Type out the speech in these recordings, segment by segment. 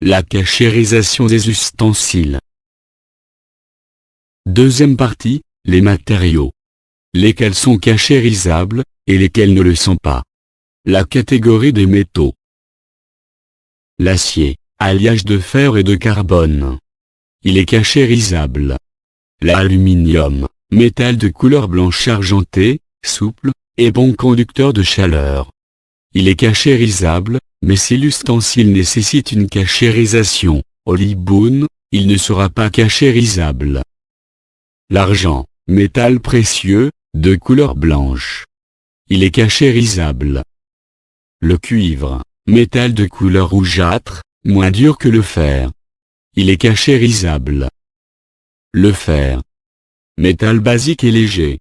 La cachérisation des ustensiles. Deuxième partie, les matériaux. Lesquels sont cachérisables, et lesquels ne le sont pas. La catégorie des métaux. L'acier, alliage de fer et de carbone. Il est cachérisable. L'aluminium, métal de couleur blanche argentée, souple, et bon conducteur de chaleur. Il est cachérisable, mais si l'ustensile nécessite une cachérisation, au liboun, il ne sera pas cachérisable. L'argent, métal précieux, de couleur blanche. Il est cachérisable. Le cuivre, métal de couleur rougeâtre, moins dur que le fer. Il est cachérisable. Le fer, métal basique et léger.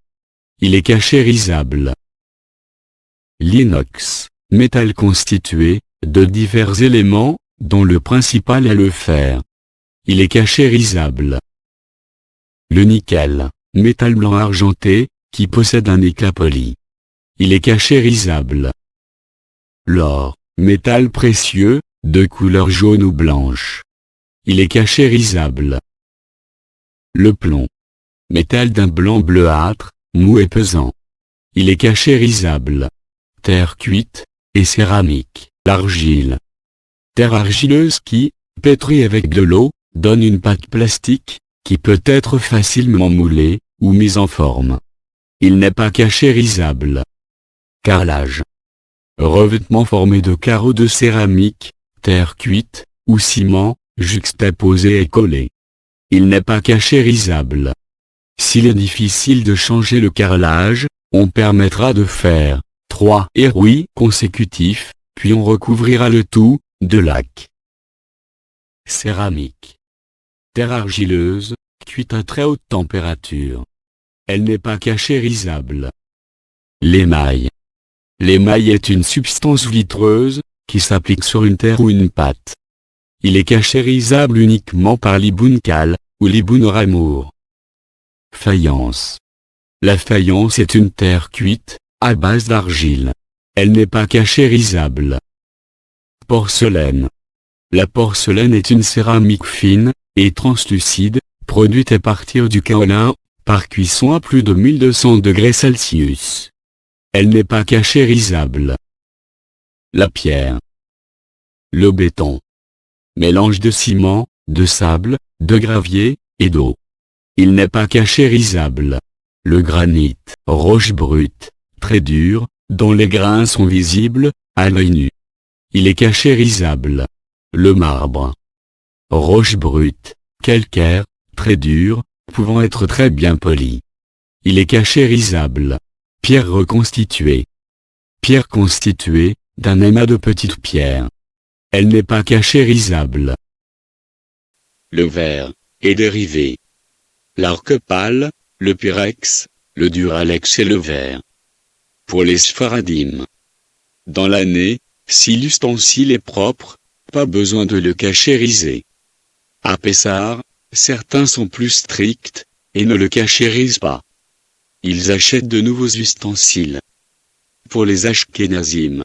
Il est cachérisable. L'inox, métal constitué de divers éléments, dont le principal est le fer. Il est cachérisable. Le nickel, métal blanc argenté, qui possède un éclat poli. Il est cachérisable. L'or, métal précieux, de couleur jaune ou blanche. Il est cachérisable. Le plomb, métal d'un blanc bleuâtre, mou et pesant. Il est cachérisable. Terre cuite, et céramique. L'argile. Terre argileuse qui, pétrie avec de l'eau, donne une pâte plastique, qui peut être facilement moulée, ou mise en forme. Il n'est pas cachérisable. Carrelage. Revêtement formé de carreaux de céramique, terre cuite, ou ciment, juxtaposé et collé. Il n'est pas cachérisable. S'il est difficile de changer le carrelage, on permettra de faire 3 érouis consécutifs, puis on recouvrira le tout de laque. Céramique. Terre argileuse, cuite à très haute température. Elle n'est pas cachérisable. L'émail. L'émail est une substance vitreuse, qui s'applique sur une terre ou une pâte. Il est cachérisable uniquement par l'iboun cal, ou l'iboun ramour. Faïence. La faïence est une terre cuite, à base d'argile. Elle n'est pas cachérisable. Porcelaine. La porcelaine est une céramique fine, et translucide, produite à partir du kaolin, par cuisson à plus de 1200 degrés Celsius. Elle n'est pas cachérisable. La pierre. Le béton. Mélange de ciment, de sable, de gravier, et d'eau. Il n'est pas cachérisable. Le granit. Roche brute, très dure, dont les grains sont visibles, à l'œil nu. Il est cachérisable. Le marbre. Roche brute, calcaire, très dure, pouvant être très bien poli. Il est cachérisable. Pierre reconstituée. Pierre constituée, d'un amas de petites pierres. Elle n'est pas cachérisable. Le verre, est dérivé. L'arc-pâle, le pyrex, le duralex et le verre. Pour les sfaradim. Dans l'année, si l'ustensile est propre, pas besoin de le cachériser. À Pessar, certains sont plus stricts, et ne le cachérisent pas. Ils achètent de nouveaux ustensiles. Pour les ashkénazim.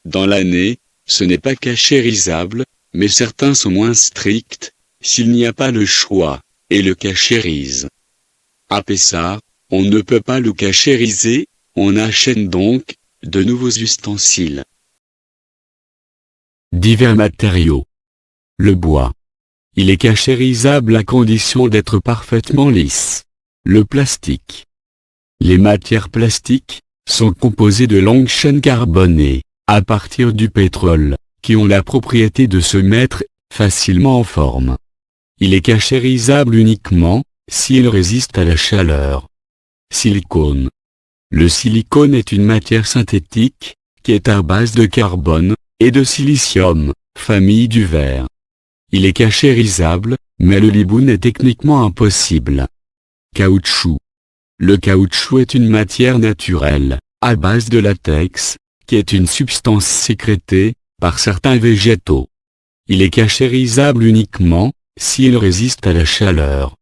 Dans l'année, ce n'est pas cachérisable, mais certains sont moins stricts, s'il n'y a pas le choix, et le cachérisent. À Pessar, on ne peut pas le cachériser, on achète donc de nouveaux ustensiles. Divers matériaux. Le bois. Il est cachérisable à condition d'être parfaitement lisse. Le plastique. Les matières plastiques sont composées de longues chaînes carbonées, à partir du pétrole, qui ont la propriété de se mettre facilement en forme. Il est cachérisable uniquement s'il résiste à la chaleur. Silicone. Le silicone est une matière synthétique, qui est à base de carbone et de silicium, famille du verre. Il est cachérisable, mais le liboun est techniquement impossible. Caoutchouc. Le caoutchouc est une matière naturelle, à base de latex, qui est une substance sécrétée par certains végétaux. Il est cachérisable uniquement s'il résiste à la chaleur.